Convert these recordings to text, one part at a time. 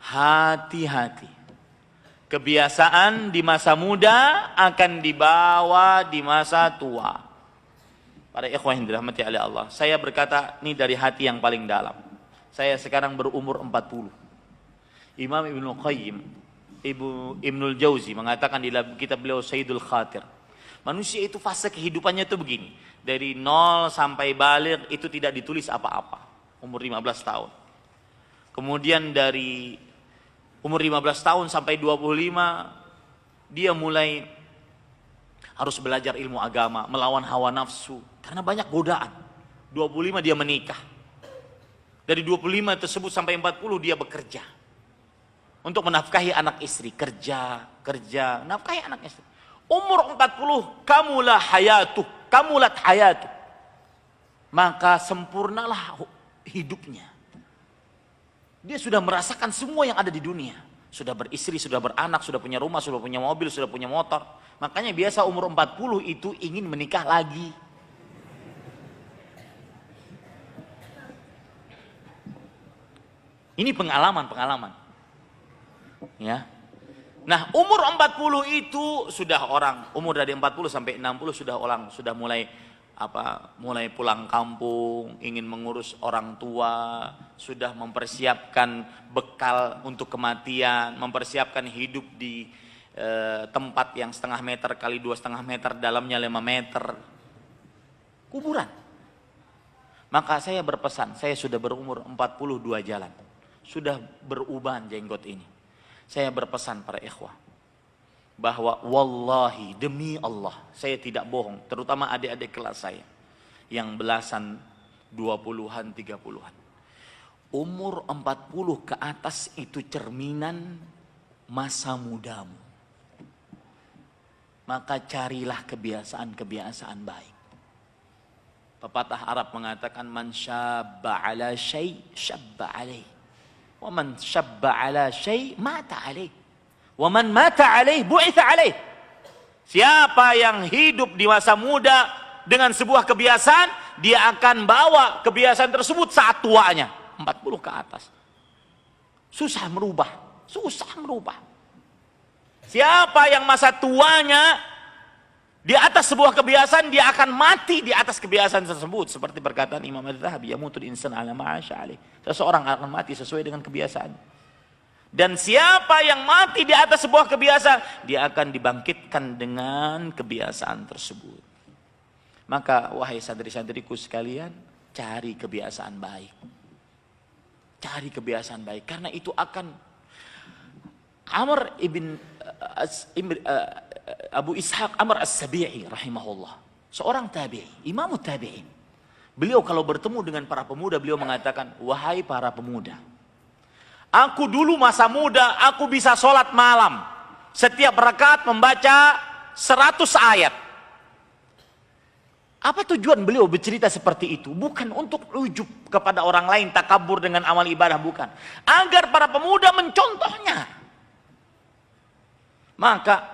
hati-hati. Kebiasaan di masa muda akan dibawa di masa tua. Para ikhwah yang dirahmati oleh Allah, saya berkata ini dari hati yang paling dalam. Saya sekarang berumur 40. Imam Ibnu Qayyim, Ibnul Jauzi mengatakan di kitab beliau Sayyidul Khatir, manusia itu fase kehidupannya itu begini. Dari 0 sampai baligh itu tidak ditulis apa-apa. Umur 15 tahun. Kemudian dari umur 15 tahun sampai 25, dia mulai harus belajar ilmu agama, melawan hawa nafsu. Karena banyak godaan. 25 dia menikah. Dari 25 tersebut sampai 40 dia bekerja. Untuk menafkahi anak istri. Kerja, nafkahi anak istri. Umur 40, kamulah kamulat hayatuh. Maka sempurnalah hidupnya. Dia sudah merasakan semua yang ada di dunia. Sudah beristri, sudah beranak, sudah punya rumah, sudah punya mobil, sudah punya motor. Makanya biasa umur 40 itu ingin menikah lagi. Ini pengalaman. Ya. Nah, umur 40 itu sudah orang, umur dari 40 sampai 60 sudah mulai pulang kampung, ingin mengurus orang tua, sudah mempersiapkan bekal untuk kematian, mempersiapkan hidup di tempat yang 1,5 meter kali 2,5 meter, dalamnya 5 meter, kuburan. Maka saya berpesan, saya sudah berumur 42 jalan, sudah beruban jenggot ini. Saya berpesan para ikhwah, bahwa wallahi demi Allah saya tidak bohong, terutama adik-adik kelas saya yang belasan 20-an 30-an, umur 40 ke atas itu cerminan masa mudamu. Maka carilah kebiasaan-kebiasaan baik. Pepatah Arab mengatakan man syabba ala syai syabba alaih, wa man syabba ala syai mata alaih, wa man mata alaih bu'itha alaih. Siapa yang hidup di masa muda dengan sebuah kebiasaan, dia akan bawa kebiasaan tersebut saat tuanya, 40 ke atas. Susah merubah. Siapa yang masa tuanya di atas sebuah kebiasaan, dia akan mati di atas kebiasaan tersebut. Seperti perkataan Imam Az-Zahabi, yamutul insan ala ma'asya alaih. Seseorang akan mati sesuai dengan kebiasaan. Dan siapa yang mati di atas sebuah kebiasaan, dia akan dibangkitkan dengan kebiasaan tersebut. Maka wahai santri-santriku sekalian, cari kebiasaan baik. Cari kebiasaan baik, karena itu akan. Amr ibn Abu Ishaq Amr As-Sabi'i rahimahullah, seorang tabi'i, imam tabi'in. Beliau kalau bertemu dengan para pemuda, beliau mengatakan, wahai para pemuda, aku dulu masa muda, aku bisa sholat malam. Setiap rakaat membaca 100 ayat. Apa tujuan beliau bercerita seperti itu? Bukan untuk ujub kepada orang lain, takabur dengan amal ibadah, bukan. Agar para pemuda mencontohnya. Maka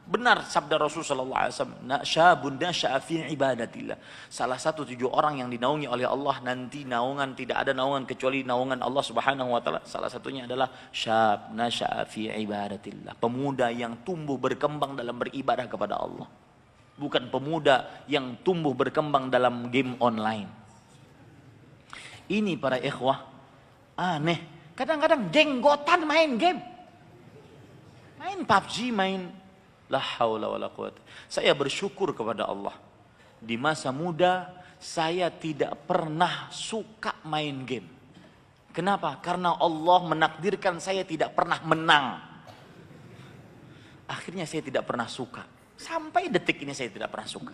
benar sabda Rasulullah SAW, syabun nasya'a fi ibadatillah. Salah satu 7 orang yang dinaungi oleh Allah nanti naungan, tidak ada naungan kecuali naungan Allah Subhanahu wa taala. Salah satunya adalah syab nasya'a fi ibadatillah. Pemuda yang tumbuh berkembang dalam beribadah kepada Allah. Bukan pemuda yang tumbuh berkembang dalam game online. Ini para ikhwah aneh. Kadang-kadang jenggotan main game. Main PUBG, main la haula wala quwata. Saya bersyukur kepada Allah. Di masa muda saya tidak pernah suka main game. Kenapa? Karena Allah menakdirkan saya tidak pernah menang. Akhirnya saya tidak pernah suka. Sampai detik ini saya tidak pernah suka.